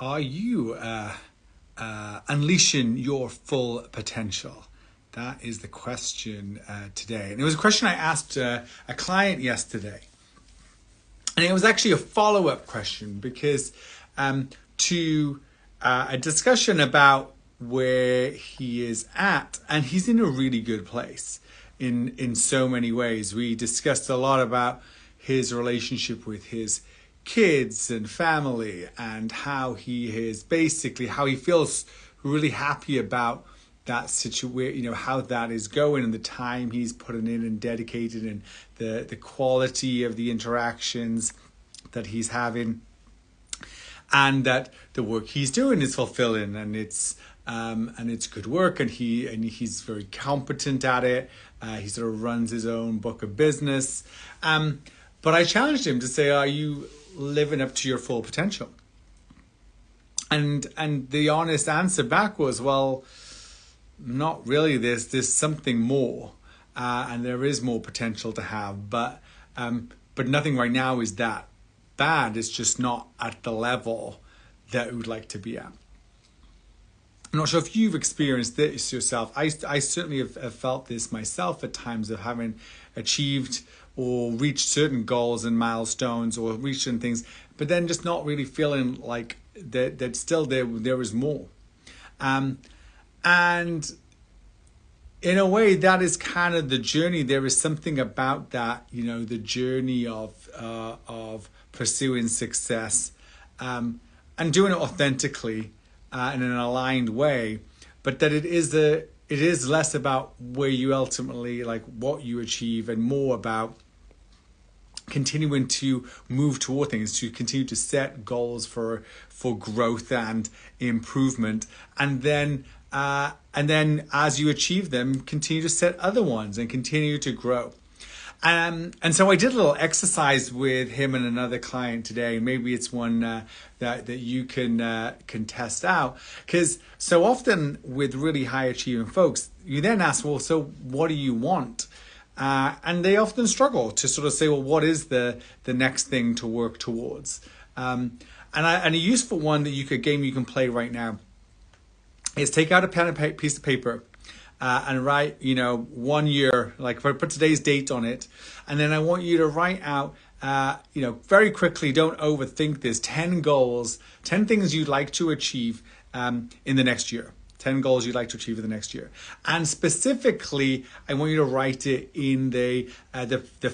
Are you unleashing your full potential? That is the question today. And it was a question I asked a client yesterday. And it was actually a follow-up question because to a discussion about where he is at, and he's in a really good place in so many ways. We discussed a lot about his relationship with his kids and family, and how he feels really happy about that situation, how that is going, and the time he's putting in and dedicated, and the quality of the interactions that he's having, and that the work he's doing is fulfilling, and it's good work, and he's very competent at it. He sort of runs his own book of business. But I challenged him to say, are you living up to your full potential? And the honest answer back was, well, not really. There's something more, and there is more potential to have, but nothing right now is that bad. It's just not at the level that we would like to be at. I'm not sure if you've experienced this yourself. I certainly have felt this myself at times, of having achieved or reached certain goals and milestones, or reached certain things, but then just not really feeling like that still there is more. And in a way, that is kind of the journey. There is something about that, the journey of pursuing success, and doing it authentically, in an aligned way, but that it is less about where you ultimately, like what you achieve, and more about continuing to move toward things, to continue to set goals for growth and improvement, and then as you achieve them, continue to set other ones and continue to grow. And so I did a little exercise with him and another client today. Maybe it's one that you can test out, because so often with really high achieving folks, you then ask, well, so what do you want? And they often struggle to sort of say, well, what is the next thing to work towards? And a useful one that game you can play right now is take out a pen and piece of paper. And write, 1 year, like put today's date on it. And then I want you to write out, very quickly, don't overthink this, 10 goals, 10 things you'd like to achieve in the next year. 10 goals you'd like to achieve in the next year. And specifically, I want you to write it in the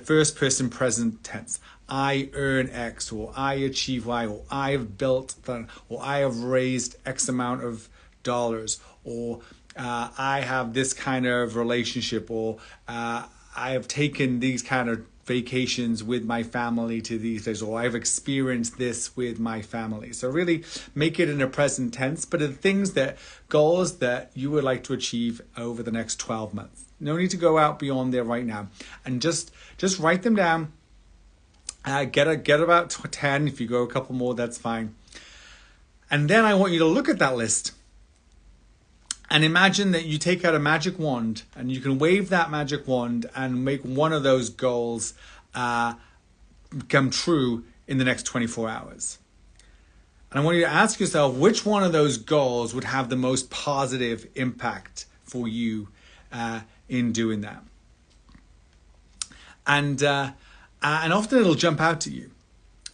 first person present tense. I earn X, or I achieve Y, or I have built that, or I have raised X amount of dollars, or I have this kind of relationship, or I have taken these kind of vacations with my family to these days, or I've experienced this with my family. So really make it in a present tense, but the goals that you would like to achieve over the next 12 months. No need to go out beyond there right now, and just write them down. Get about 10. If you go a couple more, that's fine. And then I want you to look at that list. And imagine that you take out a magic wand, and you can wave that magic wand and make one of those goals come true in the next 24 hours. And I want you to ask yourself, which one of those goals would have the most positive impact for you in doing that? And often it'll jump out to you.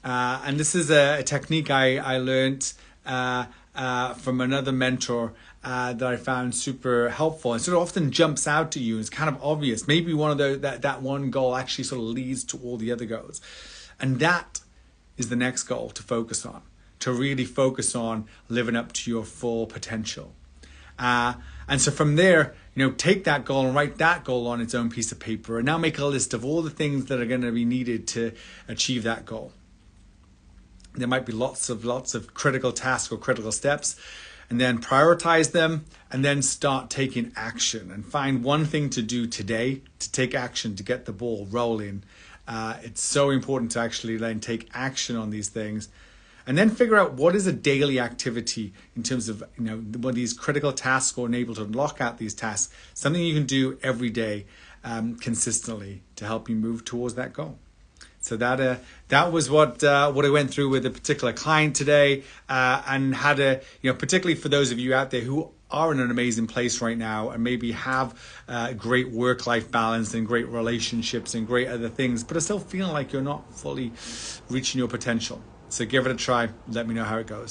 And this is a technique I learned from another mentor that I found super helpful. And sort of often jumps out to you. It's kind of obvious. Maybe one of that one goal actually sort of leads to all the other goals. And that is the next goal to focus on, to really focus on living up to your full potential. And so from there, take that goal and write that goal on its own piece of paper, and now make a list of all the things that are going to be needed to achieve that goal. There might be lots of critical tasks or critical steps, and then prioritize them, and then start taking action, and find one thing to do today to take action, to get the ball rolling. It's so important to actually then take action on these things, and then figure out what is a daily activity in terms of what these critical tasks, or enable to lock out these tasks, something you can do every day consistently to help you move towards that goal. So that was what I went through with a particular client today, and had a, particularly for those of you out there who are in an amazing place right now and maybe have great work-life balance and great relationships and great other things, but are still feeling like you're not fully reaching your potential. So give it a try. Let me know how it goes.